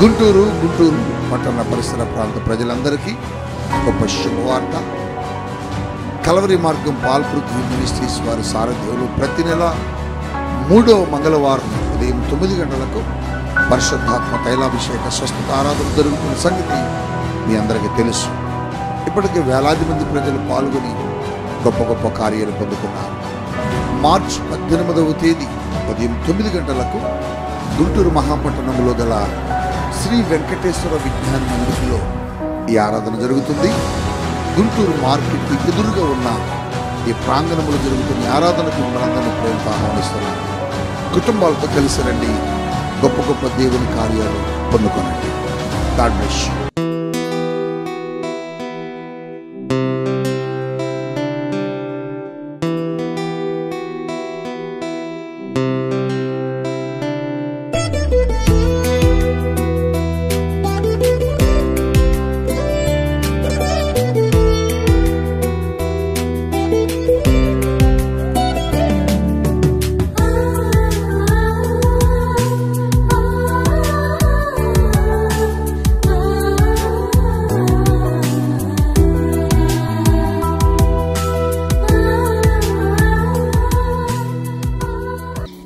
గుంటూరు పట్టణ పరిసర ప్రాంత ప్రజలందరికీ గొప్ప శుభవార్త. కలవరి మార్గం పాల్పృథ్వీ మినిస్ట్రీస్ వారి సారథ్యంలో ప్రతి నెల 3వ మంగళవారం ఉదయం 9 గంటలకు పరిశుద్ధాత్మ తైలాభిషేక స్వస్థత ఆరాధన జరుగుతున్న సంగతి మీ అందరికీ తెలుసు. ఇప్పటికే వేలాది మంది ప్రజలు పాల్గొని గొప్ప గొప్ప కార్యాలు పొందుకున్నారు. మార్చి 18వ తేదీ ఉదయం 9 గంటలకు గుంటూరు మహాపట్టణంలో గల శ్రీ వెంకటేశ్వర విజ్ఞాన మందిరంలో ఈ ఆరాధన జరుగుతుంది. గుంటూరు మార్కెట్కి ఎదురుగా ఉన్న ఈ ప్రాంగణంలో జరుగుతున్న ఆరాధనకు మనందరినీ ప్రేమతో ఆహ్వానిస్తున్నాను. కుటుంబాలతో కలిసి రండి, గొప్ప గొప్ప దేవుని కార్యాలు పొందుకోనండి. God bless you.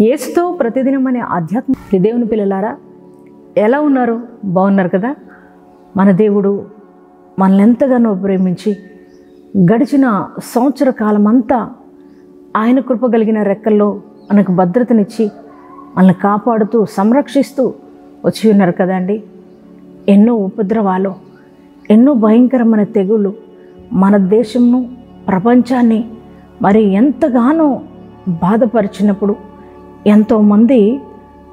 యేసుతో ప్రతిదినం అనే ఆధ్యాత్మిక దేవుని పిల్లలారా, ఎలా ఉన్నారు? బాగున్నారు కదా? మన దేవుడు మనల్ని ఎంతగానో ప్రేమించి గడిచిన సంవత్సర కాలం అంతా ఆయన కృప కలిగిన రెక్కల్లో మనకు భద్రతనిచ్చి మనల్ని కాపాడుతూ సంరక్షిస్తూ వచ్చి ఉన్నారు కదండి. ఎన్నో ఉపద్రవాలు, ఎన్నో భయంకరమైన తెగుళ్ళు మన దేశంను, ప్రపంచాన్ని మరి ఎంతగానో బాధపరిచినప్పుడు ఎంతోమంది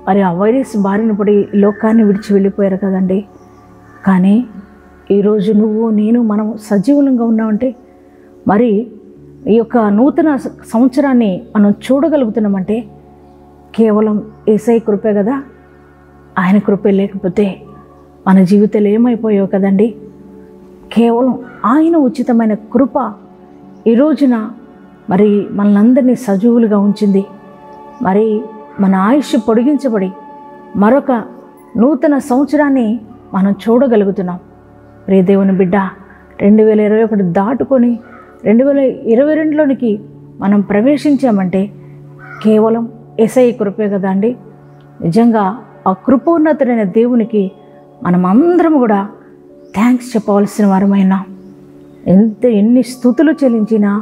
మరి ఆ వైరస్ బారిన పడి లోకాన్ని విడిచి వెళ్ళిపోయారు కదండి. కానీ ఈరోజు నువ్వు, నేను, మనం సజీవంగా ఉన్నామంటే మరి ఈ యొక్క నూతన సంవత్సరాన్ని మనం చూడగలుగుతున్నామంటే కేవలం యేసయ్య కృపే కదా. ఆయన కృపే లేకపోతే మన జీవితాలు ఏమైపోయావు కదండి. కేవలం ఆయన ఉచితమైన కృప ఈ రోజున మరి మనందరినీ సజీవులుగా ఉంచింది. మరి మన ఆయుష్ పొడిగించబడి మరొక నూతన సంవత్సరాన్ని మనం చూడగలుగుతున్నాం. ప్రియ దేవుని బిడ్డ, 2021 దాటుకొని 2022లోనికి మనం ప్రవేశించామంటే కేవలం యేసయ్య కృపే కదా అండి. నిజంగా ఆ కృపోన్నతుడైన దేవునికి మనం అందరం కూడా థ్యాంక్స్ చెప్పవలసిన వారమైనా, ఎన్ని స్తుతులు చెల్లించినా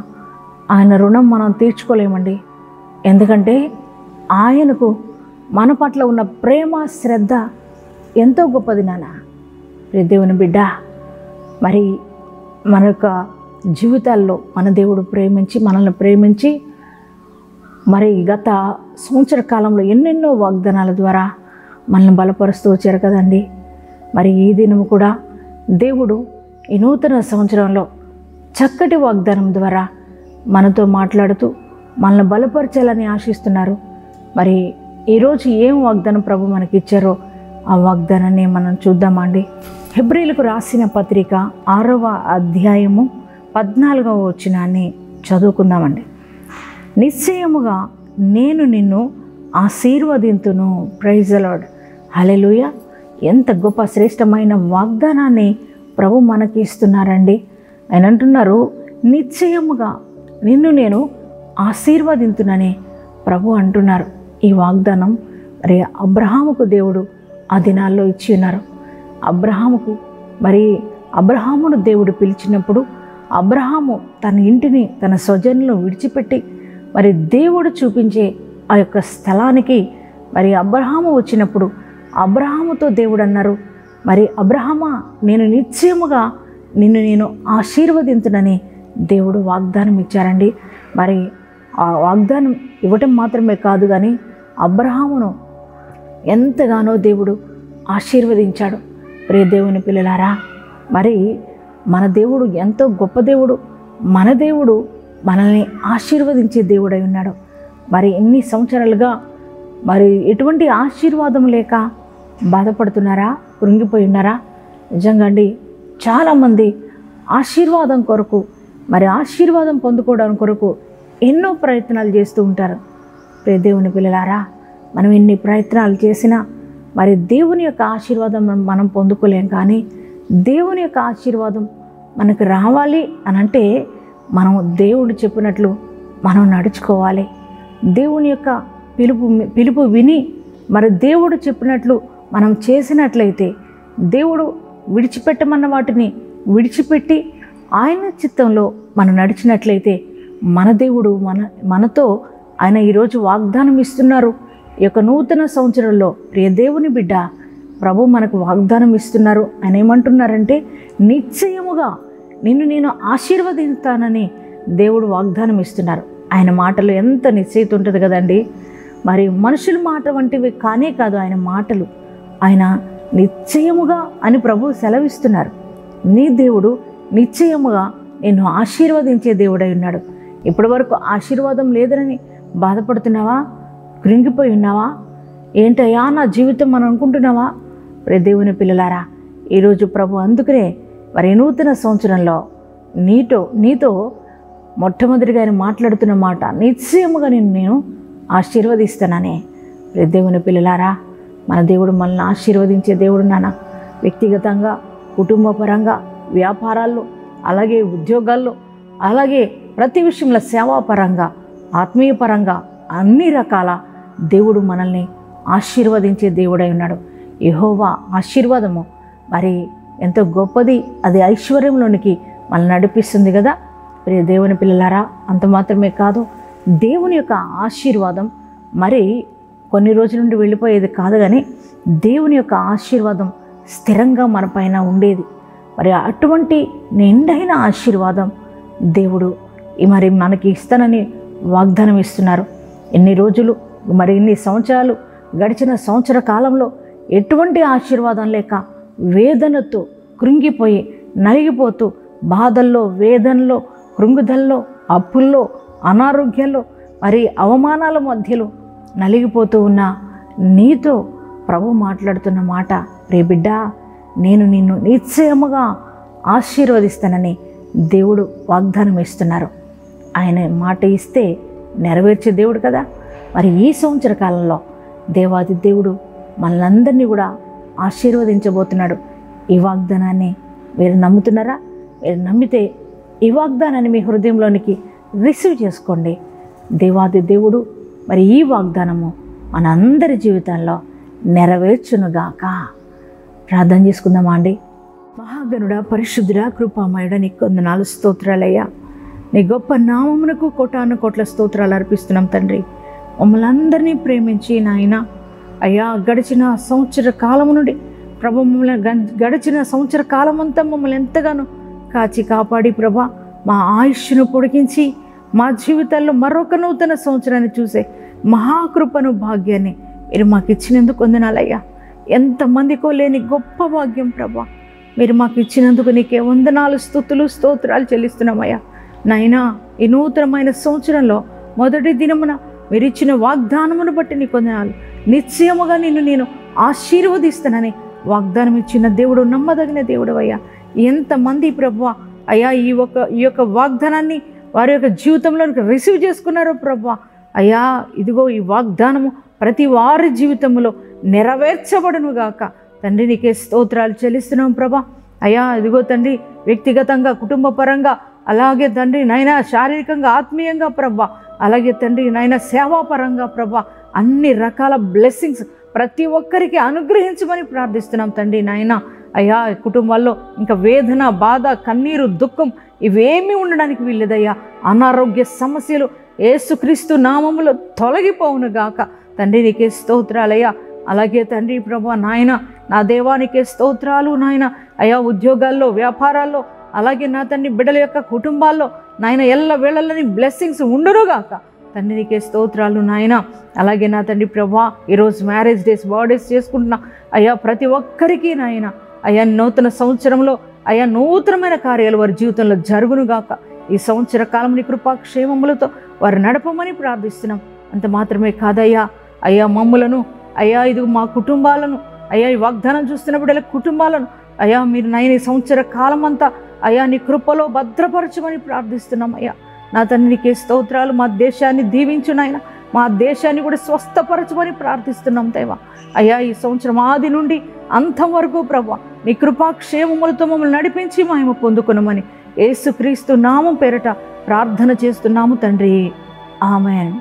ఆయన రుణం మనం తీర్చుకోలేమండి. ఎందుకంటే ఆయనకు మన పట్ల ఉన్న ప్రేమ, శ్రద్ధ ఎంతో గొప్పది నాన్న. దేవుని బిడ్డ, మరి మన యొక్క జీవితాల్లో మన దేవుడు మనల్ని ప్రేమించి మరి గత సంవత్సర కాలంలో ఎన్నెన్నో వాగ్దానాల ద్వారా మనల్ని బలపరుస్తూ వచ్చారు కదండి. మరి ఈ దినము కూడా దేవుడు ఈ నూతన సంవత్సరంలో చక్కటి వాగ్దానం ద్వారా మనతో మాట్లాడుతూ మనల్ని బలపరచాలని ఆశిస్తున్నారు. మరి ఈరోజు ఏం వాగ్దానం ప్రభు మనకి ఇచ్చారో ఆ వాగ్దానాన్ని మనం చూద్దామండి. హెబ్రీలకు రాసిన పత్రిక 6వ అధ్యాయము 14వ వచనాన్ని చదువుకుందామండి. నిశ్చయముగా నేను నిన్ను ఆశీర్వదింతును. Praise the Lord. హల్లెలూయా. ఎంత గొప్ప శ్రేష్టమైన వాగ్దానాన్ని ప్రభు మనకి ఇస్తున్నారండి. ఆయన అంటున్నారు, నిశ్చయముగా నిన్ను నేను ఆశీర్వదింతునని ప్రభు అంటున్నారు. ఈ వాగ్దానం మరి అబ్రహాముకు దేవుడు ఆ దినాల్లో ఇచ్చి ఉన్నారు. అబ్రహామును దేవుడు పిలిచినప్పుడు అబ్రహాము తన ఇంటిని, తన స్వజనులను విడిచిపెట్టి మరి దేవుడు చూపించే ఆ యొక్క స్థలానికి మరి అబ్రహాము వచ్చినప్పుడు అబ్రహాముతో దేవుడు అన్నారు, మరి అబ్రహామా, నేను నిశ్చయముగా నేను ఆశీర్వదింతునని దేవుడు వాగ్దానం ఇచ్చారండి. మరి ఆ వాగ్దానం ఇవ్వటం మాత్రమే కాదు, కానీ అబ్రహామును ఎంతగానో దేవుడు ఆశీర్వదించాడు. ప్రియ దేవుని పిల్లలారా, మరి మన దేవుడు ఎంతో గొప్ప దేవుడు. మన దేవుడు మనల్ని ఆశీర్వదించే దేవుడై ఉన్నాడు. మరి ఎన్ని సంవత్సరాలుగా మరి ఎటువంటి ఆశీర్వాదం లేక బాధపడుతున్నారా, కృంగిపోయి ఉన్నారా? నిజంగా అండి, చాలామంది ఆశీర్వాదం కొరకు, మరి ఆశీర్వాదం పొందుకోవడం కొరకు ఎన్నో ప్రయత్నాలు చేస్తూ ఉంటారు. ప్రియ దేవుని పిల్లలారా, మనం ఎన్ని ప్రయత్నాలు చేసినా మరి దేవుని యొక్క ఆశీర్వాదం మనం పొందుకోలేం, కానీ దేవుని యొక్క ఆశీర్వాదం మనకు రావాలి అని అంటే మనం దేవుడు చెప్పినట్లు మనం నడుచుకోవాలి. దేవుని యొక్క పిలుపు విని మరి దేవుడు చెప్పినట్లు మనం చేసినట్లయితే, దేవుడు విడిచిపెట్టమన్న వాటిని విడిచిపెట్టి ఆయన చిత్తంలో మనం నడిచినట్లయితే, మన దేవుడు మనతో ఆయన ఈరోజు వాగ్దానం ఇస్తున్నారు. ఈ యొక్క నూతన సంవత్సరంలో ప్రియ దేవుని బిడ్డ, ప్రభు మనకు వాగ్దానం ఇస్తున్నారు. ఆయన ఏమంటున్నారంటే, నిశ్చయముగా నిన్ను నేను ఆశీర్వదిస్తానని దేవుడు వాగ్దానం ఇస్తున్నారు. ఆయన మాటలు ఎంత నిశ్చయిత ఉంటుంది కదండి. మరి మనుషుల మాట వంటివి కానే కాదు ఆయన మాటలు. ఆయన నిశ్చయముగా అని ప్రభు సెలవిస్తున్నారు. నీ దేవుడు నిశ్చయముగా నిన్ను ఆశీర్వదించే దేవుడై ఉన్నాడు. ఇప్పటి వరకు ఆశీర్వాదం లేదని బాధపడుతున్నావా? కృంగిపోయి ఉన్నావా? ఏంటయ్యా నా జీవితం అని అనుకుంటున్నావా? దేవుని పిల్లలారా, ఈరోజు ప్రభు అందుకనే మరి నూతన సంవత్సరంలో నీతో మొట్టమొదటిగా ఆయన మాట్లాడుతున్న మాట, నిశ్చయముగా నేను ఆశీర్వదిస్తానని. దేవుని పిల్లలారా, మన దేవుడు మనల్ని ఆశీర్వదించే దేవుడు నాన్న. వ్యక్తిగతంగా, కుటుంబపరంగా, వ్యాపారాల్లో, అలాగే ఉద్యోగాల్లో, అలాగే ప్రతి విషయంలో సేవాపరంగా, ఆత్మీయపరంగా అన్ని రకాల దేవుడు మనల్ని ఆశీర్వదించే దేవుడై ఉన్నాడు. యెహోవా ఆశీర్వాదము మరి ఎంతో గొప్పది. అది ఐశ్వర్యంలోనికి మనల్ని నడిపిస్తుంది కదా. ప్రియ దేవుని పిల్లలారా, అంత మాత్రమే కాదు, దేవుని యొక్క ఆశీర్వాదం మరి కొన్ని రోజుల నుండి వెళ్ళిపోయేది కాదు, కానీ దేవుని యొక్క ఆశీర్వాదం స్థిరంగా మన పైన ఉండేది. మరి అటువంటి నిండైన ఆశీర్వాదం దేవుడు మరి మనకి ఇస్తానని వాగ్దానం ఇస్తున్నారు. ఎన్ని రోజులు మరి ఇన్ని సంవత్సరాలు గడిచిన సంవత్సర కాలంలో ఎటువంటి ఆశీర్వాదం లేక వేదనతో కృంగిపోయి నలిగిపోతూ బాధల్లో, వేదనలో, కృంగుదల్లో, అప్పుల్లో, అనారోగ్యంలో, మరి అవమానాల మధ్యలో నలిగిపోతూ ఉన్న నీతో ప్రభు మాట్లాడుతున్న మాట, రే బిడ్డ, నేను నిన్ను నిశ్చయముగా ఆశీర్వదిస్తానని దేవుడు వాగ్దానం ఇస్తున్నారు. ఆయన మాట ఇస్తే నెరవేర్చే దేవుడు కదా. మరి ఈ సంవత్సర కాలంలో దేవాది దేవుడు మనలందరినీ కూడా ఆశీర్వదించబోతున్నాడు. ఈ వాగ్దానాన్ని మీరు నమ్ముతున్నారా? మీరు నమ్మితే ఈ వాగ్దానాన్ని మీ హృదయంలోనికి రిసీవ్ చేసుకోండి. దేవాది దేవుడు మరి ఈ వాగ్దానము మనందరి జీవితాల్లో నెరవేర్చునుగాక. ప్రార్థన చేసుకుందామా అండి. మహాగణుడా, పరిశుద్ధుడా, కృపామయుడా, నీకు వందనాలు, స్తోత్రాలయ్యా. నీ గొప్ప నామమునకు కోటాను కోట్ల స్తోత్రాలు అర్పిస్తున్నాం తండ్రి. మమ్మల్ని అందరినీ ప్రేమించి నాయన అయ్యా, గడిచిన సంవత్సర కాలం నుండి ప్రభు గడిచిన సంవత్సర కాలం అంతా మమ్మల్ని ఎంతగానో కాచి కాపాడి ప్రభా మా ఆయుష్ను పొడిగించి మా జీవితాల్లో మరొక నూతన సంవత్సరాన్ని చూసే మహాకృపను, భాగ్యాన్ని మీరు మాకు ఇచ్చినందుకు వందనాలయ్యా. ఎంతమందికో లేని గొప్ప భాగ్యం ప్రభా, మీరు మాకు ఇచ్చినందుకు నీకే వందనాలు, స్తుతులు, స్తోత్రాలు చెల్లిస్తున్నామయ్యా. నాయనా, ఈ నూతనమైన సంవత్సరంలో మొదటి దినమున మీరు ఇచ్చిన వాగ్దానమును బట్టి నీకు వందనాలు. నిశ్చయముగా నేను ఆశీర్వదిస్తానని వాగ్దానం ఇచ్చిన దేవుడు, నమ్మదగిన దేవుడు అయ్యా. ఎంతమంది ప్రభువా అయ్యా ఈ యొక్క వాగ్దానాన్ని వారి యొక్క జీవితంలోనికి రిసీవ్ చేసుకున్నారో ప్రభువా అయ్యా, ఇదిగో ఈ వాగ్దానము ప్రతి వారి జీవితంలో నెరవేర్చబడును గాక. తండ్రి నీకే స్తోత్రాలు చెల్లిస్తున్నాం ప్రభా అయ్యా. ఇదిగో తండ్రి, వ్యక్తిగతంగా, కుటుంబ పరంగా, అలాగే తండ్రి నాయన శారీరకంగా, ఆత్మీయంగా ప్రభా, అలాగే తండ్రి నాయన సేవాపరంగా ప్రభా, అన్ని రకాల బ్లెస్సింగ్స్ ప్రతి ఒక్కరికి అనుగ్రహించమని ప్రార్థిస్తున్నాం తండ్రి నాయన. అయ్యా, కుటుంబాల్లో ఇంకా వేదన, బాధ, కన్నీరు, దుఃఖం ఇవేమీ ఉండడానికి వీల్లేదయ్యా. అనారోగ్య సమస్యలు యేసుక్రీస్తు నామములో తొలగిపోవును గాక. తండ్రి నీకే స్తోత్రాలయ్యా. అలాగే తండ్రి ప్రభా నాయన, నా దేవానికే స్తోత్రాలు నాయన. అయ్యా, ఉద్యోగాల్లో, వ్యాపారాల్లో, అలాగే నా తండ్రి బిడ్డల యొక్క కుటుంబాల్లో నాయన ఎల్ల వేళలని బ్లెస్సింగ్స్ ఉండునుగాక. తండ్రి నీకే స్తోత్రాలు నాయన. అలాగే నా తండ్రి ప్రభా, ఈరోజు మ్యారేజ్ డేస్, బర్త్డేస్ చేసుకుంటున్నా అయ్యా, ప్రతి ఒక్కరికి నాయన అయ్యా నూతన సంవత్సరంలో అయ్యా నూతనమైన కార్యాలు వారి జీవితంలో జరుగునుగాక. ఈ సంవత్సర కాలం నీ కృపాక్షేమములతో వారు నడపమని ప్రార్థిస్తున్నాం. అంత మాత్రమే కాదయ్యా, అయ్యా మమ్ములను అయ్యా, ఇది మా కుటుంబాలను అయ్యా, ఈ వాగ్దానం చూస్తున్న బిడ్డల కుటుంబాలను అయ్యా మీరు నాయన ఈ సంవత్సర కాలం అంతా అయ్యా నీ కృపలో భద్రపరచమని ప్రార్థిస్తున్నాం అయ్యా. నా తండ్రి నీకే స్తోత్రాలు. మా దేశాన్ని దీవించు నాయన. మా దేశాన్ని కూడా స్వస్థపరచమని ప్రార్థిస్తున్నాం దేవా. అయ్యా, ఈ సంవత్సరం ఆది నుండి అంతం వరకు ప్రభువా నీ కృపాక్షేమములతో మమ్మల్ని నడిపించి మహిమ పొందుకునమని యేసుక్రీస్తు నామం పేరట ప్రార్థన చేస్తున్నాము తండ్రి. ఆమేన్.